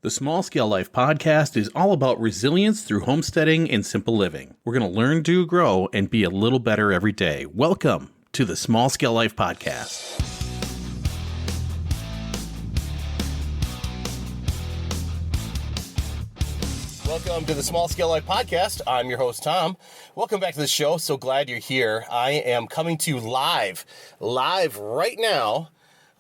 The Small Scale Life podcast is all about resilience through homesteading and simple living. We're going to learn, do, grow, and be a little better every day. Welcome to the Small Scale Life podcast. Welcome to the Small Scale Life podcast. I'm your host, Tom. Welcome back to the show. So glad you're here. I am coming to you live right now.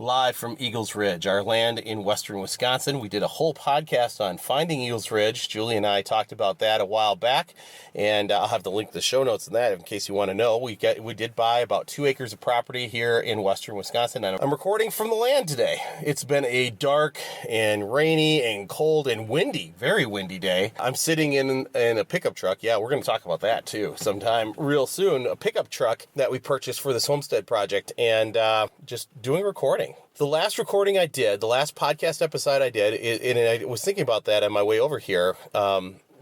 Live from Eagles Ridge, our land in western Wisconsin. We did a whole podcast on finding Eagles Ridge. Julie and I talked about that a while back, and I'll have the link to the show notes in that in case you want to know. We did buy about 2 acres of property here in western Wisconsin, and I'm recording from the land today. It's been a dark and rainy and cold and windy, very windy day. I'm sitting in a pickup truck. Yeah, we're going to talk about that too sometime real soon. A pickup truck that we purchased for this Homestead project, and just doing recording. The last recording I did, the last podcast episode I did, and I was thinking about that on my way over here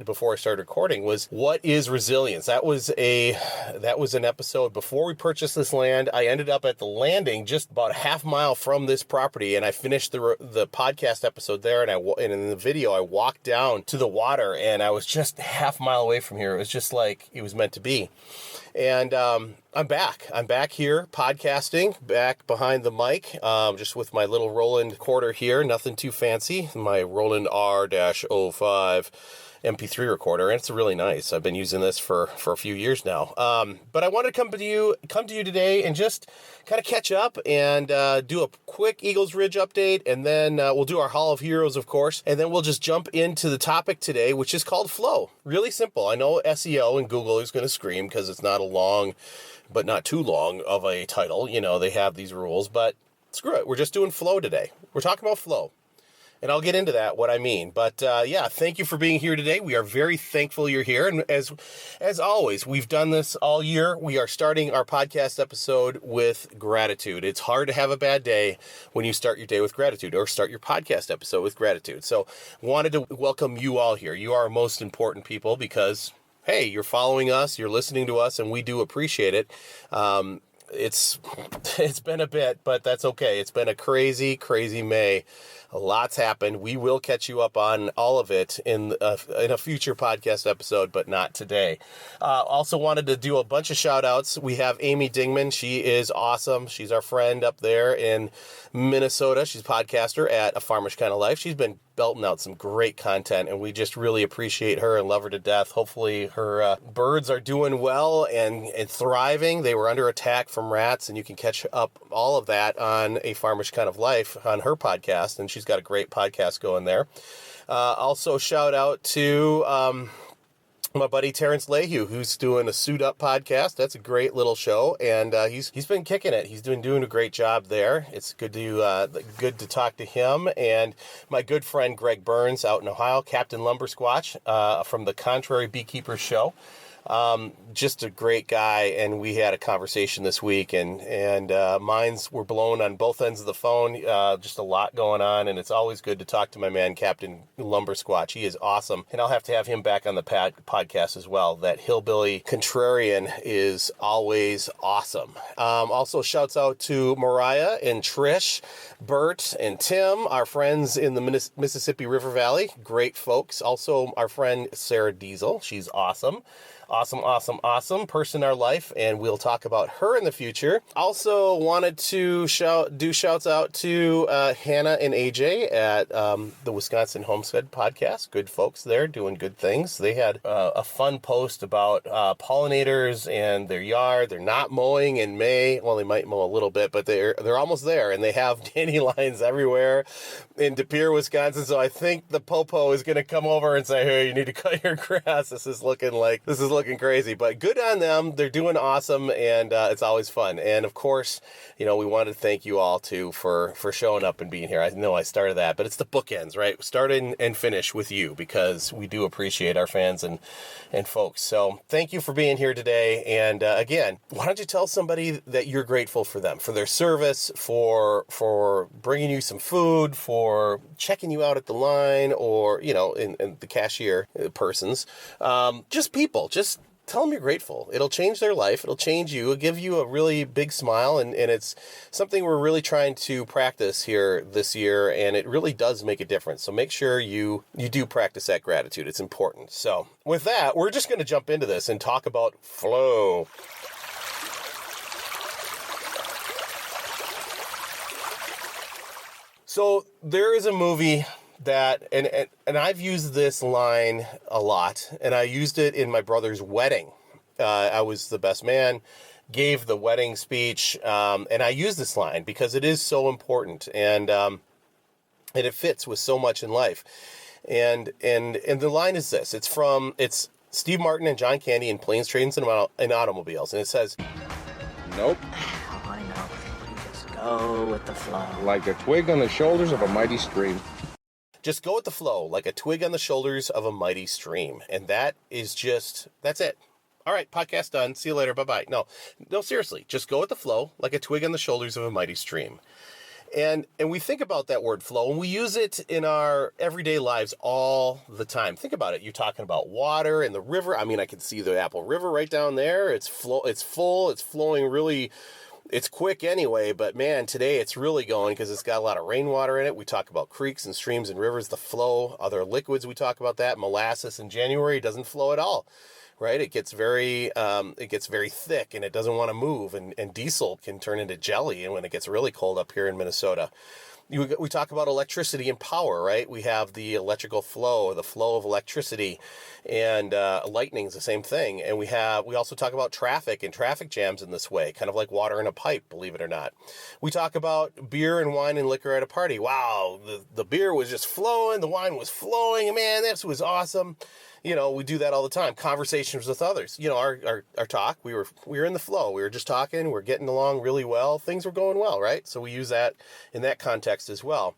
before I started recording, was what is resilience? That was an episode before we purchased this land. I ended up at the landing just about a half mile from this property, and I finished the podcast episand there, and in the video I walked down to the water, and I was just a half mile away from here. It was just like it was meant to be. And I'm back. I'm back here podcasting, back behind the mic, just with my little Roland recorder here. Nothing too fancy. My Roland R-05 MP3 recorder, and it's really nice. I've been using this for a few years now. But I wanted to come to you today and just kind of catch up and do a quick Eagles Ridge update, and then we'll do our Hall of Heroes, of course, and then we'll just jump into the topic today, which is called flow. Really simple. I know SEO and Google is going to scream because it's not a long, but not too long of a title. You know, they have these rules, but screw it. We're just doing flow today. We're talking about flow. And I'll get into that, what I mean. But yeah, thank you for being here today. We are very thankful you're here. And as always, we've done this all year. We are starting our podcast episode with gratitude. It's hard to have a bad day when you start your day with gratitude, or start your podcast episode with gratitude. So wanted to welcome you all here. You are our most important people because, hey, you're following us, you're listening to us, and we do appreciate it. It's been a bit, but that's okay. It's been a crazy, crazy May. A lot's happened. We will catch you up on all of it in a future podcast episode, but not today. Also wanted to do a bunch of shout outs. We have Amy Dingman. She is awesome. She's our friend up there in Minnesota. She's a podcaster at A Farmer's Kind of Life. She's been belting out some great content, and we just really appreciate her and love her to death. Hopefully her birds are doing well and thriving. They were under attack from rats, and you can catch up all of that on A Farmer's Kind of Life on her podcast, and she's got a great podcast going there. Also shout out to my buddy Terrence Lehue, who's doing a Suit Up podcast. That's a great little show, and he's been kicking it. He's doing a great job there. It's good to talk to him, and my good friend Greg Burns out in Ohio, Captain Lumber Squatch from the Contrary Beekeepers Show. Just a great guy, and we had a conversation this week, and minds were blown on both ends of the phone. Just a lot going on, and it's always good to talk to my man, Captain Lumber Squatch. He is awesome, and I'll have to have him back on the podcast as well. That hillbilly contrarian is always awesome. Also, shouts out to Mariah and Trish, Bert and Tim, our friends in the Mississippi River Valley. Great folks. Also, our friend Sarah Diesel. She's awesome. Awesome person in our life, and we'll talk about her in the future. Also wanted to do shouts out to Hannah and AJ at the Wisconsin Homestead podcast. Good folks there doing good things. They had a fun post about pollinators and their yard. They're not mowing in May. Well, they might mow a little bit, but they're almost there, and they have dandelions everywhere in De Pere, Wisconsin. So I think the popo is going to come over and say, "Hey, you need to cut your grass. This is looking crazy," but good on them. They're doing awesome, and it's always fun. And of course, we wanted to thank you all too for showing up and being here. I know I started that, but it's the bookends, right? Start and finish with you, because we do appreciate our fans and folks. So thank you for being here today. And again, why don't you tell somebody that you're grateful for them, for their service, for bringing you some food, for checking you out at the line, or in the cashier persons, just people, just tell them you're grateful. It'll change their life. It'll change you. It'll give you a really big smile, and it's something we're really trying to practice here this year, and it really does make a difference. So make sure you do practice that gratitude. It's important. So with that, we're just going to jump into this and talk about flow. So there is a movie that, and I've used this line a lot, and I used it in my brother's wedding. I was the best man, gave the wedding speech, and I use this line because it is so important, and it fits with so much in life. And the line is this. It's Steve Martin and John Candy in Planes, Trains, and Automobiles, and it says, Nope. Oh, I know. Just go with the flow. Like a twig on the shoulders of a mighty stream. just go with the flow, like a twig on the shoulders of a mighty stream. And that's it. All right, podcast done. See you later. Bye-bye. No, seriously, just go with the flow, like a twig on the shoulders of a mighty stream. And we think about that word flow, and we use it in our everyday lives all the time. Think about it. You're talking about water and the river. I mean, I can see the Apple River right down there. It's full. It's flowing really. It's quick anyway, but man, today it's really going because it's got a lot of rainwater in it. We talk about creeks and streams and rivers, the flow, other liquids. We talk about that. Molasses in January doesn't flow at all. Right, it gets very thick and it doesn't want to move, and diesel can turn into jelly. And when it gets really cold up here in Minnesota, we talk about electricity and power. Right, we have the electrical flow, the flow of electricity, and lightning's the same thing. And we also talk about traffic and traffic jams in this way, kind of like water in a pipe. Believe it or not, we talk about beer and wine and liquor at a party. Wow, the beer was just flowing, the wine was flowing, and man, this was awesome. You know, we do that all the time. Conversations with others. You know, our talk, we were in the flow. We were just talking. We're getting along really well. Things were going well, right? So we use that in that context as well.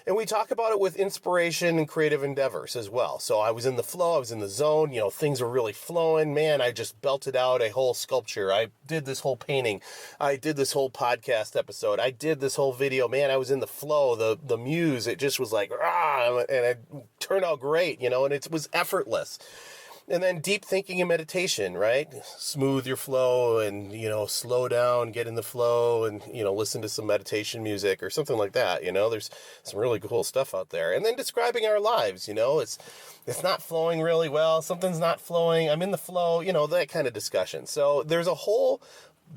And we talk about it with inspiration and creative endeavors as well. So I was in the flow. I was in the zone. You know, things were really flowing. Man, I just belted out a whole sculpture. I did this whole painting. I did this whole podcast episode. I did this whole video. Man, I was in the flow. The muse, it just was like, and it turned out great, you know, and it was effortless. And then deep thinking and meditation, right? Smooth your flow and, you know, slow down, get in the flow and, you know, listen to some meditation music or something like that. You know, there's some really cool stuff out there. And then describing our lives, you know, it's not flowing really well. Something's not flowing. I'm in the flow, you know, that kind of discussion. So there's a whole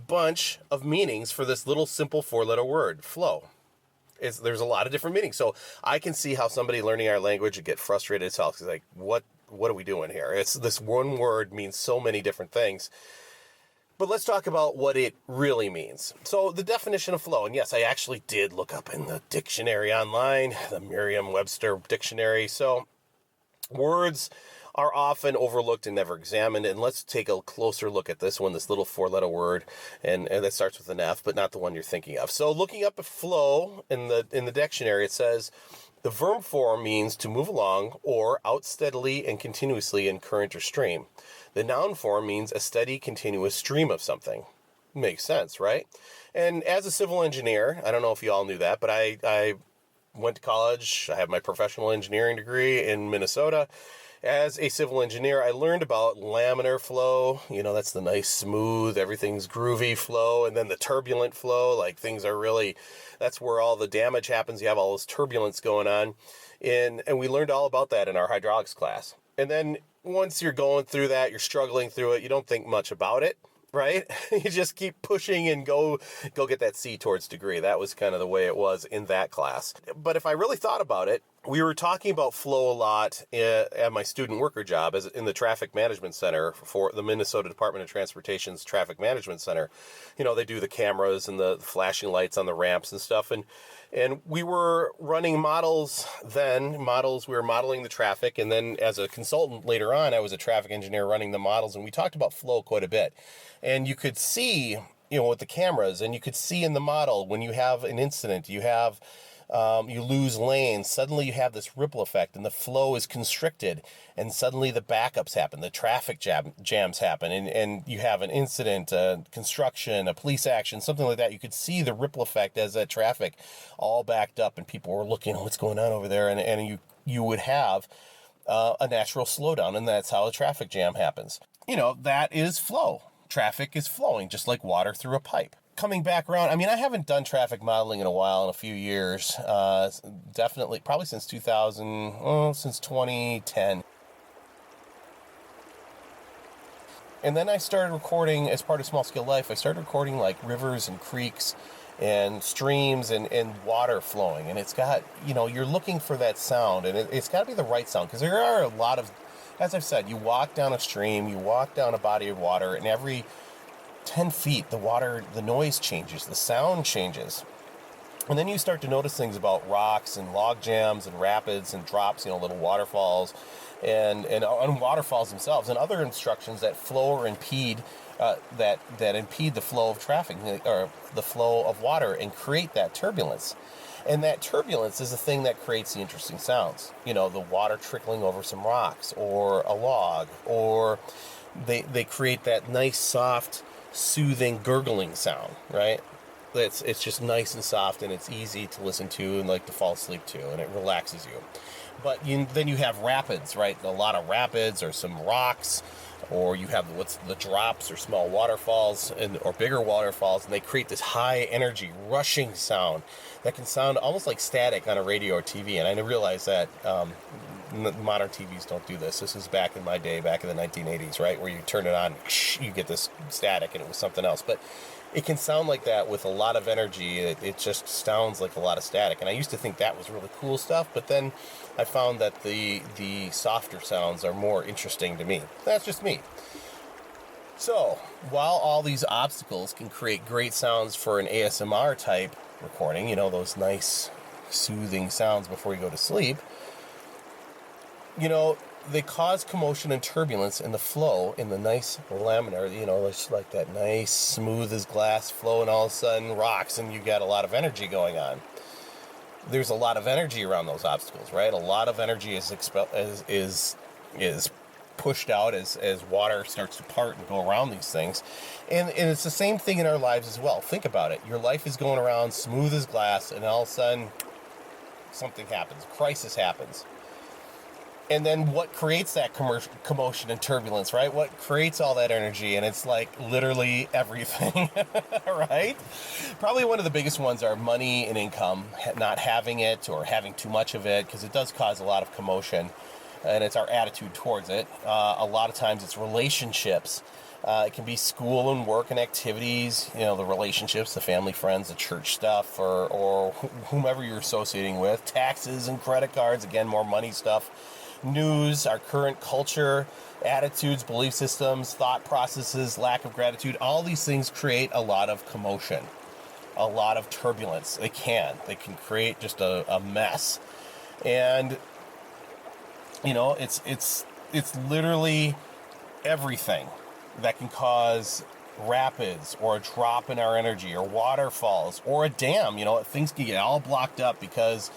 bunch of meanings for this little simple 4-letter word, flow. There's a lot of different meanings. So I can see how somebody learning our language would get frustrated as hell. It's like, what are we doing here? It's this one word means so many different things. But let's talk about what it really means. So the definition of flow, and yes, I actually did look up in the dictionary online, the Merriam-Webster dictionary. So words are often overlooked and never examined. And let's take a closer look at this one, this little 4-letter word, and that starts with an F, but not the one you're thinking of. So looking up a flow in the dictionary, it says the verb form means to move along or out steadily and continuously in current or stream. The noun form means a steady, continuous stream of something. Makes sense, right? And as a civil engineer, I don't know if you all knew that, but I went to college. I have my professional engineering degree in Minnesota. As a civil engineer, I learned about laminar flow. You know, that's the nice, smooth, everything's groovy flow. And then the turbulent flow, like things are really, that's where all the damage happens. You have all this turbulence going on. And we learned all about that in our hydraulics class. And then once you're going through that, you're struggling through it, you don't think much about it, right? You just keep pushing and go get that C towards degree. That was kind of the way it was in that class. But if I really thought about it, we were talking about flow a lot at my student worker job as in the traffic management center for the Minnesota Department of Transportation's traffic management center. You know, they do the cameras and the flashing lights on the ramps and stuff. And we were running models then. We were modeling the traffic. And then as a consultant later on, I was a traffic engineer running the models. And we talked about flow quite a bit. And you could see, you know, with the cameras, and you could see in the model when you have an incident, you lose lanes, suddenly you have this ripple effect and the flow is constricted and suddenly the backups happen, the traffic jams happen, and you have an incident, construction, a police action, something like that. You could see the ripple effect as that traffic all backed up and people were looking, what's going on over there, and you would have a natural slowdown, and that's how a traffic jam happens. that is flow. Traffic is flowing just like water through a pipe. Coming back around, I haven't done traffic modeling in a while, in a few years. Definitely, probably since 2010. And then I started recording, as part of Small Scale Life, I started recording like rivers and creeks and streams and water flowing. And it's got, you're looking for that sound, and it's got to be the right sound, because there are a lot of, as I've said, you walk down a stream, you walk down a body of water, and every 10 feet, the noise changes, the sound changes. And then you start to notice things about rocks and log jams and rapids and drops, little waterfalls and waterfalls themselves, and other obstructions that flow or impede, that impede the flow of traffic, or the flow of water, and create that turbulence. And that turbulence is the thing that creates the interesting sounds. The water trickling over some rocks or a log, or they create that nice, soft, soothing, gurgling sound, right? It's just nice and soft, and it's easy to listen to and like to fall asleep to, and it relaxes you. But then you have rapids, right? A lot of rapids, or some rocks, or you have the drops, or small waterfalls, or bigger waterfalls, and they create this high energy rushing sound that can sound almost like static on a radio or TV. And I realize that modern TVs don't do this. This is back in my day, back in the 1980s, right? Where you turn it on, you get this static, and it was something else. But it can sound like that with a lot of energy. It just sounds like a lot of static. And I used to think that was really cool stuff, but then I found that the softer sounds are more interesting to me. That's just me. So, while all these obstacles can create great sounds for an ASMR type recording, those nice soothing sounds before you go to sleep, they cause commotion and turbulence in the flow in the nice laminar, it's like that nice smooth as glass flow, and all of a sudden rocks, and you got a lot of energy going on. There's a lot of energy around those obstacles, right? A lot of energy is pushed out as water starts to part and go around these things. And it's the same thing in our lives as well. Think about it. Your life is going around smooth as glass, and all of a sudden something happens, a crisis happens. And then what creates that commotion and turbulence, right? What creates all that energy? And it's like literally everything, right? Probably one of the biggest ones are money and income, not having it or having too much of it, because it does cause a lot of commotion, and it's our attitude towards it. A lot of times it's relationships. It can be school and work and activities, the relationships, the family, friends, the church stuff, or whomever you're associating with. Taxes and credit cards, again, more money stuff. News, our current culture, attitudes, belief systems, thought processes, lack of gratitude, all these things create a lot of commotion, a lot of turbulence. They can create just a mess. And it's literally everything that can cause rapids, or a drop in our energy, or waterfalls, or a dam. Things can get all blocked up because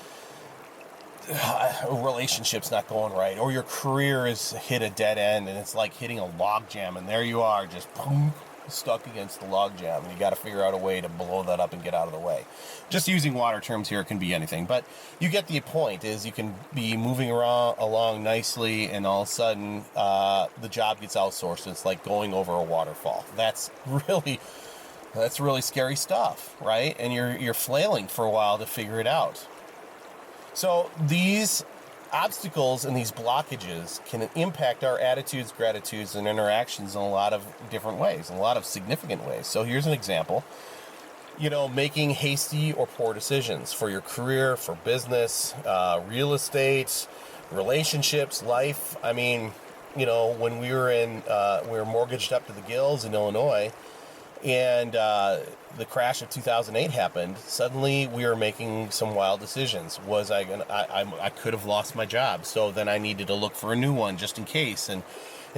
a relationship's not going right, or your career has hit a dead end, and it's like hitting a log jam, and there you are, just boom, stuck against the log jam, and you got to figure out a way to blow that up and get out of the way. Just using water terms here, it can be anything, but you get the point. Is you can be moving along nicely, and all of a sudden the job gets outsourced. It's like going over a waterfall. That's really scary stuff, right? And you're flailing for a while to figure it out. So these obstacles and these blockages can impact our attitudes, gratitudes, and interactions in a lot of different ways, in a lot of significant ways. So here's an example. Making hasty or poor decisions for your career, for business, real estate, relationships, life. When we were mortgaged up to the gills in Illinois, and the crash of 2008 happened. Suddenly we were making some wild decisions. I could have lost my job, so then I needed to look for a new one just in case. And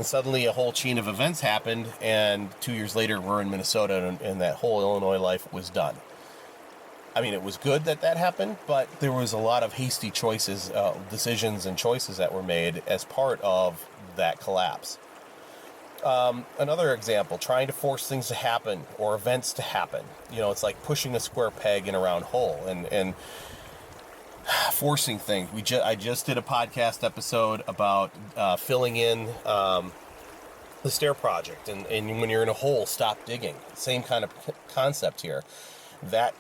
suddenly a whole chain of events happened, and 2 years later we're in Minnesota, and that whole Illinois life was done. It was good that happened, but there was a lot of hasty choices, decisions and choices that were made as part of that collapse. Another example, trying to force things to happen or events to happen. It's like pushing a square peg in a round hole and forcing things. I just did a podcast episode about filling in the stair project, and when you're in a hole, stop digging. Same kind of concept here. That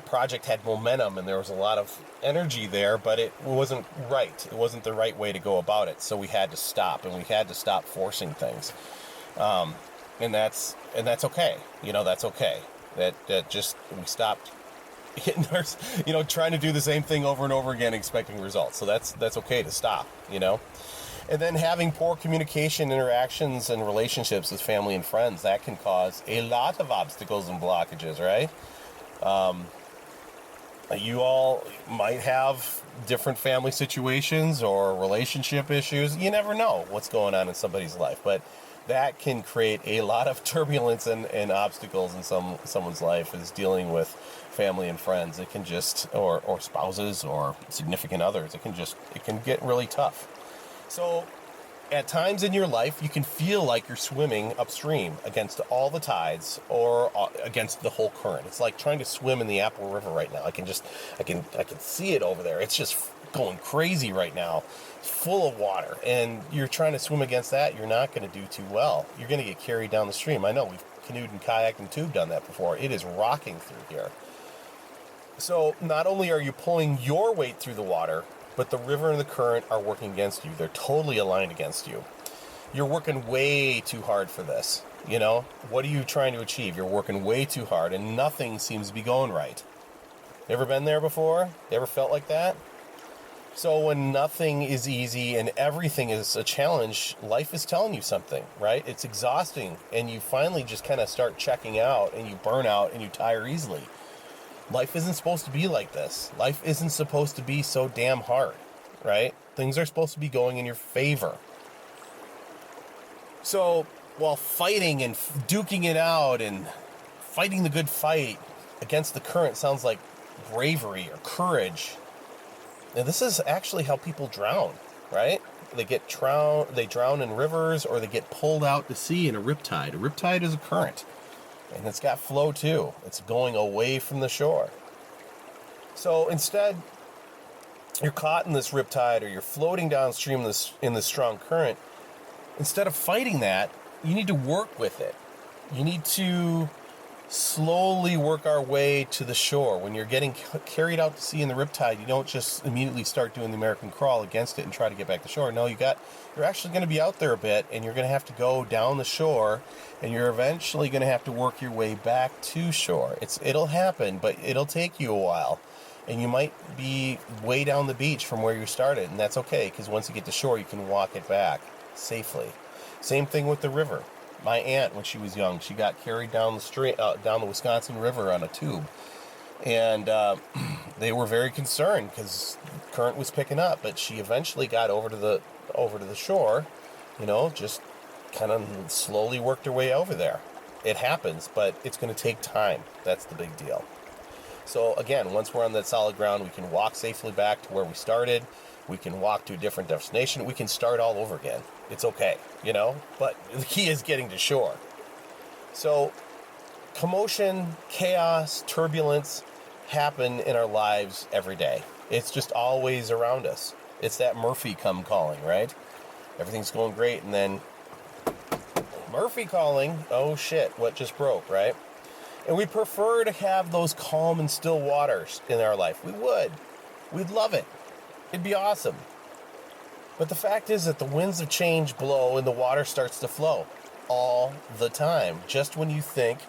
project had momentum, and there was a lot of energy there, but it wasn't right. It wasn't the right way to go about it. So we had to stop, and we had to stop forcing things. And that's okay. That's okay. That just, we stopped hitting our, trying to do the same thing over and over again, expecting results. So that's okay to stop. And then having poor communication, interactions, and relationships with family and friends, that can cause a lot of obstacles and blockages, right? You all might have different family situations or relationship issues. You never know what's going on in somebody's life, but that can create a lot of turbulence and obstacles in someone's life, is dealing with family and friends. It can just, or spouses or significant others. It can get really tough. So at times in your life, you can feel like you're swimming upstream against all the tides or against the whole current. It's like trying to swim in the Apple River right now. I can see it over there. It's just going crazy right now, full of water. And you're trying to swim against that, you're not going to do too well. You're going to get carried down the stream. I know, we've canoed and kayaked and tube done that before. It is rocking through here. So not only are you pulling your weight through the water, but the river and the current are working against you. They're totally aligned against you. You're working way too hard for this. What are you trying to achieve? You're working way too hard, and nothing seems to be going right. You ever been there before? You ever felt like that? So when nothing is easy and everything is a challenge, life is telling you something, right? It's exhausting, and you finally just kind of start checking out, and you burn out, and you tire easily. Life isn't supposed to be like this. Life isn't supposed to be so damn hard, right? Things are supposed to be going in your favor. So while fighting and duking it out and fighting the good fight against the current sounds like bravery or courage, and this is actually how people drown, right? They drown in rivers, or they get pulled out to sea in a riptide. A riptide is a current. And it's got flow too. It's going away from the shore. So instead, you're caught in this riptide, or you're floating downstream in this strong current. Instead of fighting that, you need to work with it. You need to slowly work our way to the shore. When you're getting carried out to sea in the riptide, you don't just immediately start doing the American crawl against it and try to get back to shore. No, you're actually going to be out there a bit, and you're going to have to go down the shore, and you're eventually going to have to work your way back to shore. It'll happen, but it'll take you a while, and you might be way down the beach from where you started, and that's okay, because once you get to shore, you can walk it back safely. Same thing with the river. My aunt, when she was young, she got carried down the stream, down the Wisconsin River on a tube, and they were very concerned because the current was picking up. But she eventually got over to the shore, just kind of slowly worked her way over there. It happens, but it's going to take time. That's the big deal. So again, once we're on that solid ground, we can walk safely back to where we started. We can walk to a different destination. We can start all over again. It's okay, but the key is getting to shore. So commotion, chaos, turbulence happen in our lives every day. It's just always around us. It's that Murphy come calling, right? Everything's going great, and then Murphy calling, oh shit, what just broke, right? And we prefer to have those calm and still waters in our life. We would. We'd love it. It'd be awesome. But the fact is that the winds of change blow and the water starts to flow all the time. Just when you think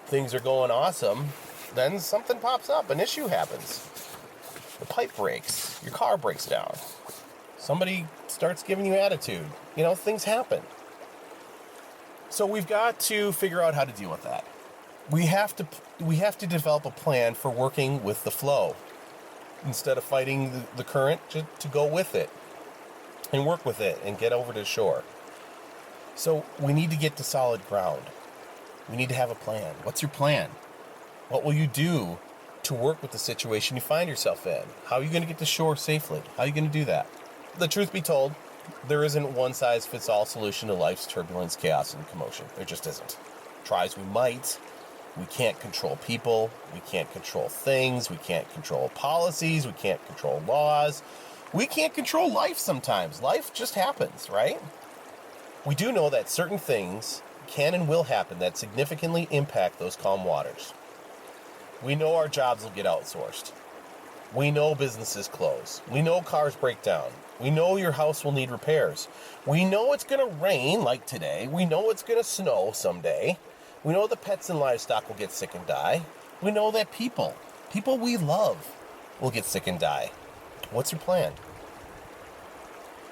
things are going awesome, then something pops up, an issue happens. The pipe breaks, your car breaks down. Somebody starts giving you attitude. Things happen. So we've got to figure out how to deal with that. We have to develop a plan for working with the flow instead of fighting the current, to go with it and work with it and get over to shore. So we need to get to solid ground. We need to have a plan. What's your plan? What will you do to work with the situation you find yourself in? How are you going to get to shore safely? How are you going to do that? The truth be told, there isn't one size fits all solution to life's turbulence, chaos, and commotion. There just isn't. Try as we might, we can't control people, we can't control things, we can't control policies, we can't control laws, we can't control life sometimes. Life just happens, right? We do know that certain things can and will happen that significantly impact those calm waters. We know our jobs will get outsourced. We know businesses close. We know cars break down. We know your house will need repairs. We know it's going to rain like today. We know it's going to snow someday. We know the pets and livestock will get sick and die. We know that people we love will get sick and die. What's your plan?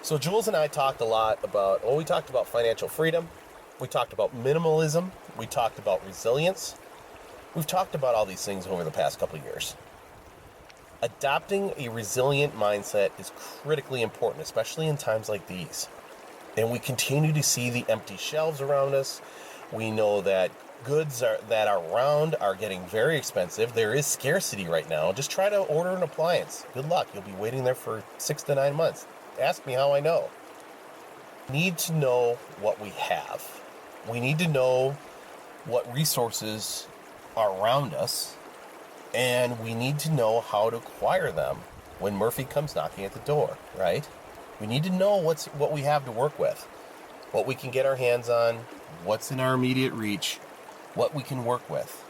So Jules and I talked a lot about, we talked about financial freedom. We talked about minimalism. We talked about resilience. We've talked about all these things over the past couple of years. Adopting a resilient mindset is critically important, especially in times like these. And we continue to see the empty shelves around us. We know that goods that are around are getting very expensive. There is scarcity right now. Just try to order an appliance. Good luck. You'll be waiting there for 6 to 9 months. Ask me how I know. We need to know what we have. We need to know what resources are around us, and we need to know how to acquire them when Murphy comes knocking at the door, right? We need to know what we have to work with, what we can get our hands on, what's in our immediate reach, what we can work with.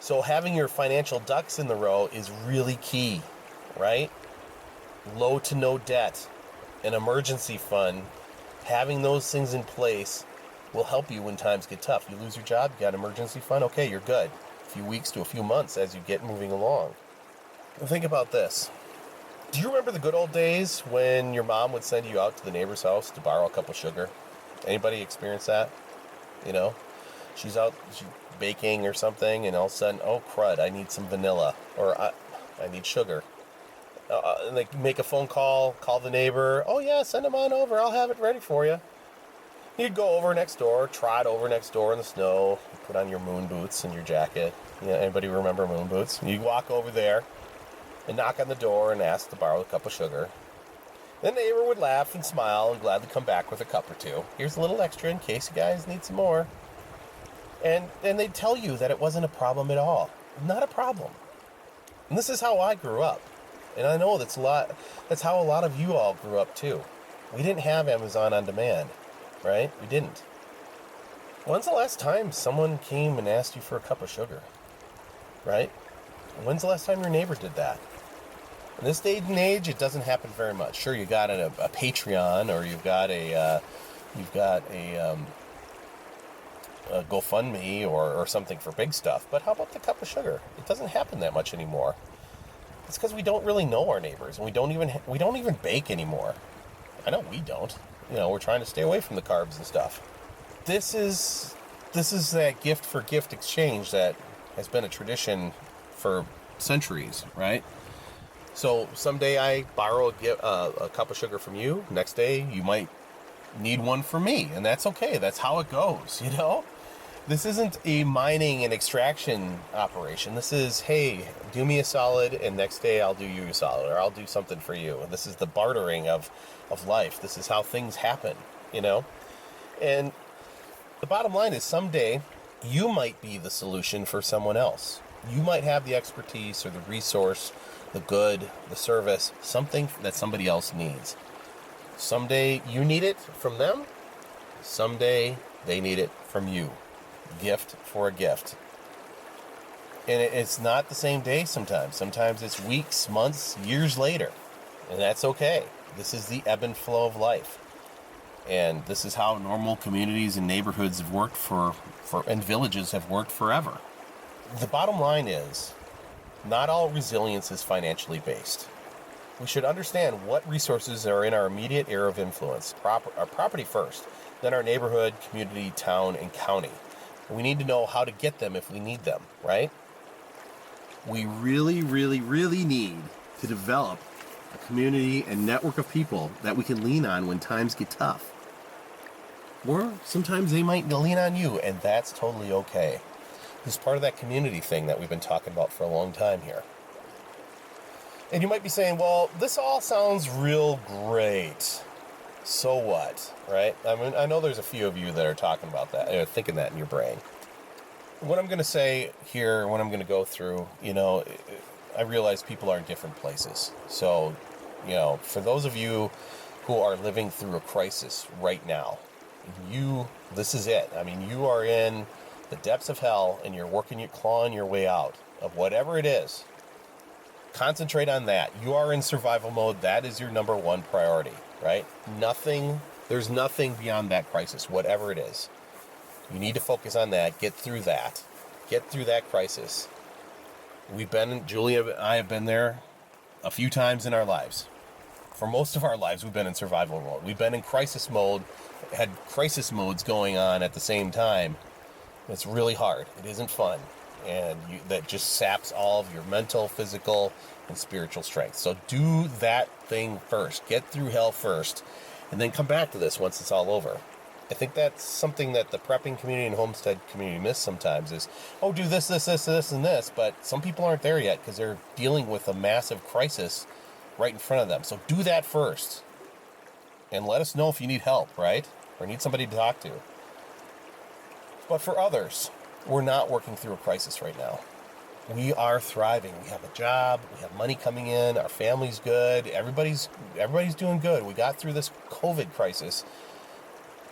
So having your financial ducks in the row is really key, right? Low to no debt, an emergency fund, having those things in place will help you when times get tough. You lose your job, you got an emergency fund, okay, you're good. A few weeks to a few months as you get moving along. And think about this. Do you remember the good old days when your mom would send you out to the neighbor's house to borrow a cup of sugar? Anybody experience that? You know, she's baking or something, and all of a sudden, oh crud, I need some vanilla, or I need sugar. And they make a phone call the neighbor. Oh yeah, send them on over. I'll have it ready for you. You'd go over next door, trot over next door in the snow, put on your moon boots and your jacket. You know, anybody remember moon boots? You walk over there and knock on the door and ask to borrow a cup of sugar. The neighbor would laugh and smile and gladly come back with a cup or two. Here's a little extra in case you guys need some more. And they'd tell you that it wasn't a problem at all. Not a problem. And this is how I grew up. And I know that's how a lot of you all grew up too. We didn't have Amazon on demand, right? We didn't. When's the last time someone came and asked you for a cup of sugar, right? When's the last time your neighbor did that? In this day and age, it doesn't happen very much. Sure, you got a Patreon, or you've got a GoFundMe or something for big stuff. But how about the cup of sugar? It doesn't happen that much anymore. It's because we don't really know our neighbors, and we don't even bake anymore. I know we don't. You know, we're trying to stay away from the carbs and stuff. This is that gift for gift exchange that has been a tradition for centuries, right? So someday I borrow a cup of sugar from you. Next day you might need one from me, and that's okay. That's how it goes, you know? This isn't a mining and extraction operation. This is, hey, do me a solid, and next day I'll do you a solid, or I'll do something for you. This is the bartering of life. This is how things happen, you know? And the bottom line is someday you might be the solution for someone else. You might have the expertise or the resource, the good, the service, something that somebody else needs. Someday you need it from them. Someday they need it from you. Gift for a gift. And it's not the same day sometimes. Sometimes it's weeks, months, years later. And that's okay. This is the ebb and flow of life. And this is how normal communities and neighborhoods have worked and villages have worked forever. The bottom line is, not all resilience is financially based. We should understand what resources are in our immediate area of influence. Our property first, then our neighborhood, community, town, and county. We need to know how to get them if we need them, right? We really, really, really need to develop a community and network of people that we can lean on when times get tough. Or sometimes they might lean on you, and that's totally okay. This is part of that community thing that we've been talking about for a long time here. And you might be saying, well, this all sounds real great. So what, right? I mean, I know there's a few of you that are talking about that, thinking that in your brain. What I'm going to say here, what I'm going to go through, you know, I realize people are in different places. So, you know, for those of you who are living through a crisis right now, This is it. I mean, you are in the depths of hell and you're clawing your way out of whatever it is. Concentrate on that. You are in survival mode. That is your number one priority, right? There's nothing beyond that crisis, whatever it is. You need to focus on that. Get through that. Get through that crisis. Julia and I have been there a few times in our lives. For most of our lives, we've been in survival mode. We've been in crisis mode, had crisis modes going on at the same time. It's really hard. It isn't fun. And that just saps all of your mental, physical, and spiritual strength. So do that thing first. Get through hell first, and then come back to this once it's all over. I think that's something that the prepping community and homestead community miss sometimes is, do this, and this. But some people aren't there yet because they're dealing with a massive crisis right in front of them. So do that first. And let us know if you need help, right? Or need somebody to talk to. But for others, we're not working through a crisis right now. We are thriving. We have a job. We have money coming in. Our family's good. Everybody's doing good. We got through this COVID crisis,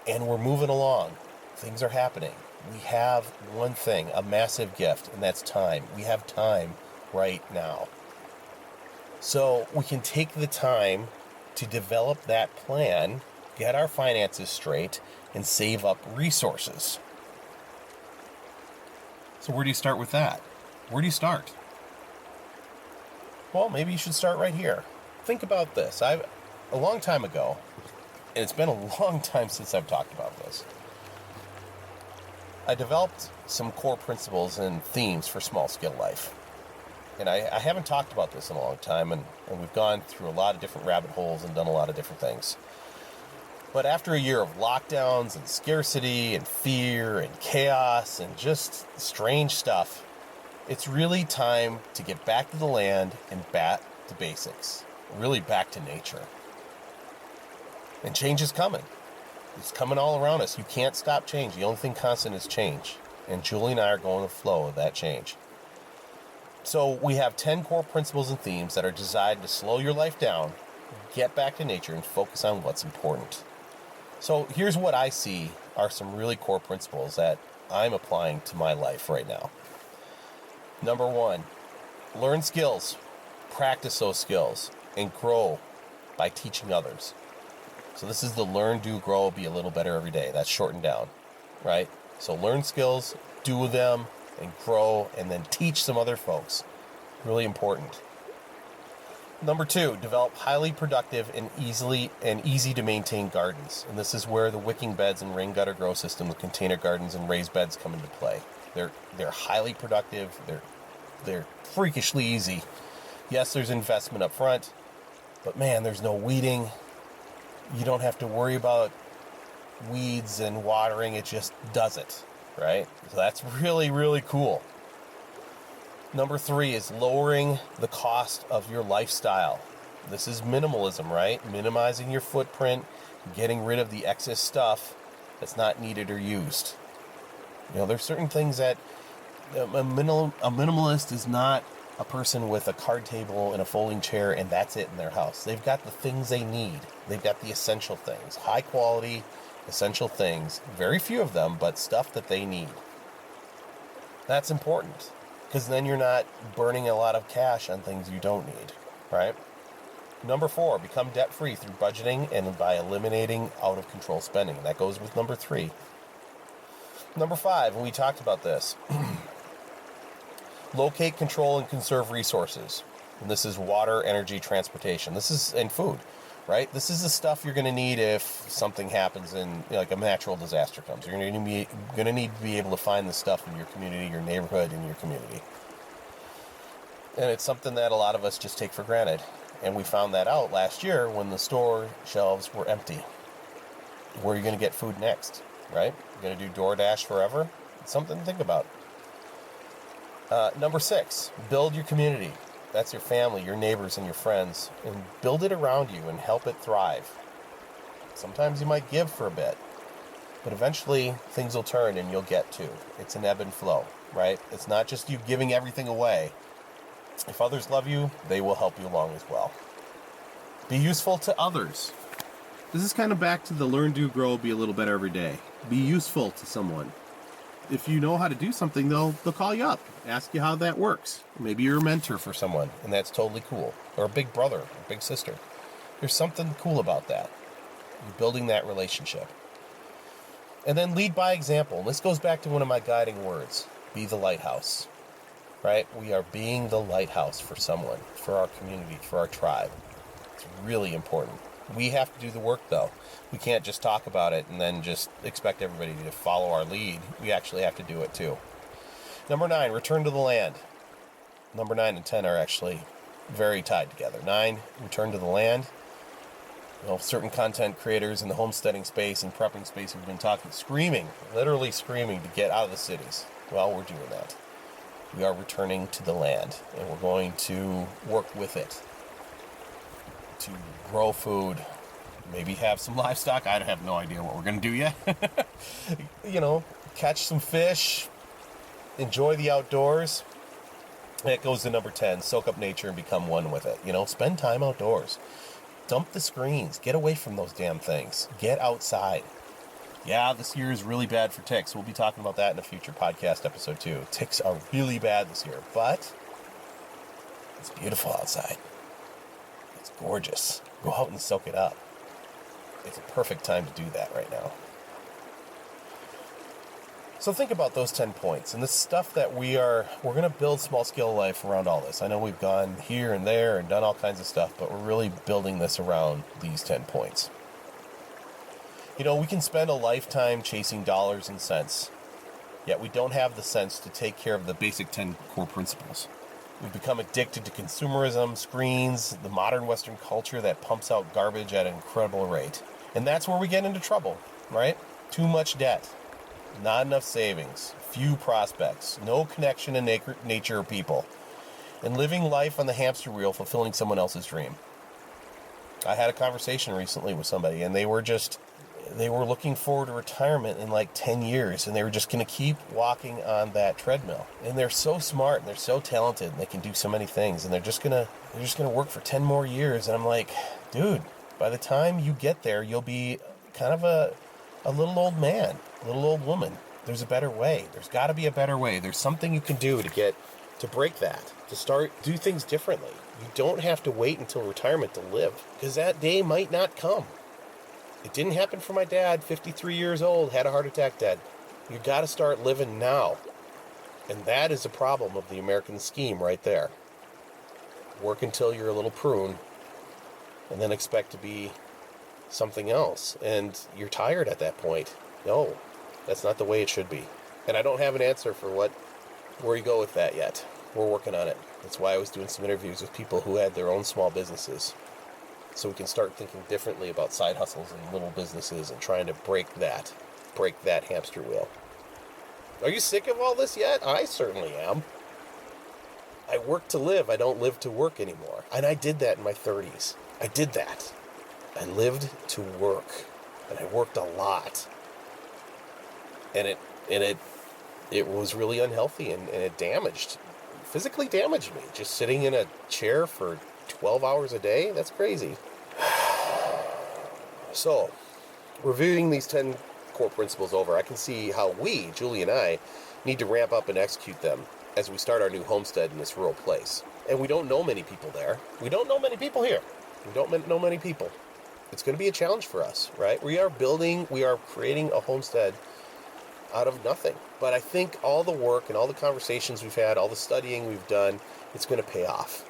and we're moving along. Things are happening. We have one thing, a massive gift, and that's time. We have time right now. So we can take the time to develop that plan, get our finances straight, and save up resources. So where do you start with that? Where do you start? Well, maybe you should start right here. Think about this. A long time ago, and it's been a long time since I've talked about this, I developed some core principles and themes for small-scale life. And I haven't talked about this in a long time, and we've gone through a lot of different rabbit holes and done a lot of different things. But after a year of lockdowns and scarcity and fear and chaos and just strange stuff, it's really time to get back to the land and back to basics. Really back to nature. And change is coming. It's coming all around us. You can't stop change. The only thing constant is change. And Julie and I are going with the flow of that change. So we have 10 core principles and themes that are designed to slow your life down, get back to nature, and focus on what's important. So here's what I see are some really core principles that I'm applying to my life right now. Number 1, learn skills, practice those skills, and grow by teaching others. So this is the learn, do, grow, be a little better every day. That's shortened down, right? So learn skills, do them, and grow, and then teach some other folks. Really important. Number 2, develop highly productive and easy to maintain gardens. And this is where the wicking beds and rain gutter grow system with container gardens and raised beds come into play. They're highly productive. They're freakishly easy. Yes, there's investment up front, but man, there's no weeding. You don't have to worry about weeds and watering. It just does it, right? So that's really, really cool. Number 3 is lowering the cost of your lifestyle. This is minimalism, right? Minimizing your footprint, getting rid of the excess stuff that's not needed or used. There's certain things that a minimalist is not a person with a card table and a folding chair and that's it in their house. They've got the things they need. They've got the essential things, high quality, essential things. Very few of them, but stuff that they need. That's important. Because then you're not burning a lot of cash on things you don't need, right? Number 4, become debt-free through budgeting and by eliminating out-of-control spending. That goes with number 3. Number 5, and we talked about this, locate, control, and conserve resources. And this is water, energy, transportation. And food, right? This is the stuff you're going to need if something happens and like a natural disaster comes. You're going to need to be able to find this stuff in your community, your neighborhood, in your community. And it's something that a lot of us just take for granted. And we found that out last year when the store shelves were empty. Where are you going to get food next, right? You're going to do DoorDash forever? It's something to think about. Number 6, build your community. That's your family, your neighbors, and your friends. And build it around you and help it thrive. Sometimes you might give for a bit. But eventually, things will turn and you'll get to. It's an ebb and flow, right? It's not just you giving everything away. If others love you, they will help you along as well. Be useful to others. This is kind of back to the learn, do, grow, be a little better every day. Be useful to someone. If you know how to do something, they'll call you up, ask you how that works. Maybe you're a mentor for someone, and that's totally cool. Or a big brother, or big sister. There's something cool about that. You're building that relationship. And then lead by example. This goes back to one of my guiding words. Be the lighthouse. Right? We are being the lighthouse for someone, for our community, for our tribe. It's really important. We have to do the work, though. We can't just talk about it and then just expect everybody to follow our lead. We actually have to do it, too. Number 9, return to the land. Number 9 and 10 are actually very tied together. 9, return to the land. You know, certain content creators in the homesteading space and prepping space have been screaming, literally screaming to get out of the cities. Well, we're doing that. We are returning to the land, and we're going to work with it to grow food, maybe have some livestock. I have no idea what we're going to do yet. You know, catch some fish, enjoy the outdoors. That goes to number 10, soak up nature and become one with it. You know, spend time outdoors. Dump the screens. Get away from those damn things. Get outside. Yeah, this year is really bad for ticks. We'll be talking about that in a future podcast episode too. Ticks are really bad this year, but it's beautiful outside. It's gorgeous. Go out and soak it up. It's a perfect time to do that right now. So think about those 10 points and the stuff that we're going to build small scale life around all this. I know we've gone here and there and done all kinds of stuff, but we're really building this around these 10 points. You know, we can spend a lifetime chasing dollars and cents, yet we don't have the sense to take care of the basic 10 core principles. We've become addicted to consumerism, screens, the modern Western culture that pumps out garbage at an incredible rate. And that's where we get into trouble, right? Too much debt, not enough savings, few prospects, no connection to nature or people, and living life on the hamster wheel fulfilling someone else's dream. I had a conversation recently with somebody, and they were looking forward to retirement in like 10 years, and they were just going to keep walking on that treadmill. And they're so smart, and they're so talented, and they can do so many things, and they're just going to work for 10 more years. And I'm like, dude, by the time you get there, you'll be kind of a little old man, a little old woman. There's a better way. There's got to be a better way. There's something you can do to break that, to do things differently. You don't have to wait until retirement to live, because that day might not come. It didn't happen for my dad, 53 years old, had a heart attack dead. You got to start living now. And that is a problem of the American scheme right there. Work until you're a little prune, and then expect to be something else. And you're tired at that point. No, that's not the way it should be. And I don't have an answer for where you go with that yet. We're working on it. That's why I was doing some interviews with people who had their own small businesses, so we can start thinking differently about side hustles and little businesses and trying to break that hamster wheel. Are you sick of all this yet? I certainly am. I work to live. I don't live to work anymore. And I did that in my 30s. I did that. I lived to work, and I worked a lot. And it was really unhealthy, and it physically damaged me. Just sitting in a chair for 12 hours a day? That's crazy. So, reviewing these 10 core principles over, I can see how we, Julie and I, need to ramp up and execute them as we start our new homestead in this rural place. And we don't know many people there. We don't know many people here. We don't know many people. It's going to be a challenge for us, right? We are creating a homestead out of nothing. But I think all the work and all the conversations we've had, all the studying we've done, it's going to pay off.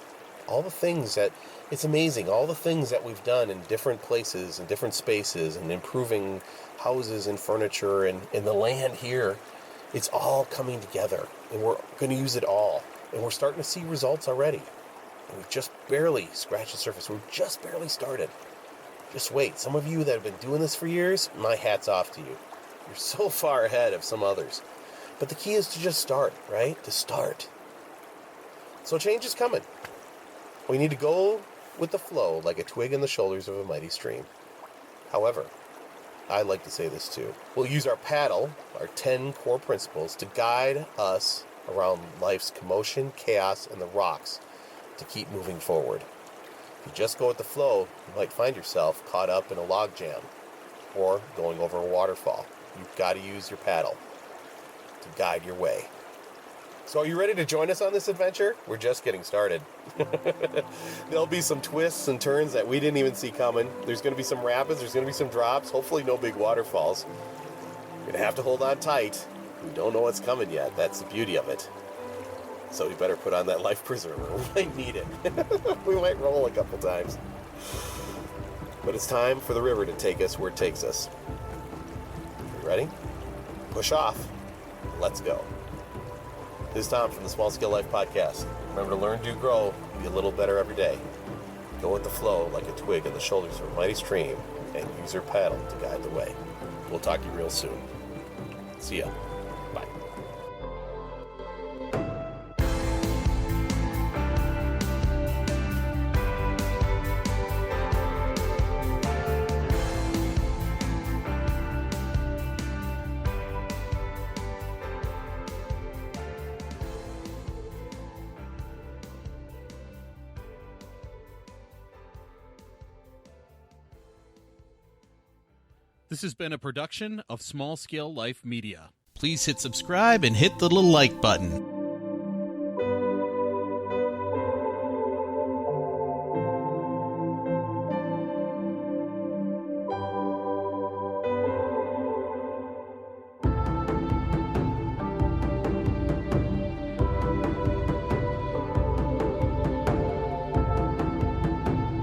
It's amazing, all the things that we've done in different places and different spaces and improving houses and furniture and the land here, it's all coming together, and we're going to use it all. And we're starting to see results already. And we've just barely scratched the surface. We've just barely started. Just wait. Some of you that have been doing this for years, my hat's off to you. You're so far ahead of some others. But the key is to just start, right? To start. So change is coming. We need to go with the flow like a twig in the shoulders of a mighty stream. However, I like to say this too. We'll use our paddle, our 10 core principles, to guide us around life's commotion, chaos, and the rocks to keep moving forward. If you just go with the flow, you might find yourself caught up in a log jam or going over a waterfall. You've got to use your paddle to guide your way. So are you ready to join us on this adventure? We're just getting started. There'll be some twists and turns that we didn't even see coming. There's going to be some rapids, there's going to be some drops, hopefully no big waterfalls. You're going to have to hold on tight. We don't know what's coming yet. That's the beauty of it. So we better put on that life preserver. We might need it. We might roll a couple times. But it's time for the river to take us where it takes us. You ready? Push off. Let's go. This is Tom from the Small Scale Life Podcast. Remember to learn, do, grow, be a little better every day. Go with the flow like a twig on the shoulders of a mighty stream and use your paddle to guide the way. We'll talk to you real soon. See ya. Bye. This has been a production of Small Scale Life Media. Please hit subscribe and hit the little like button.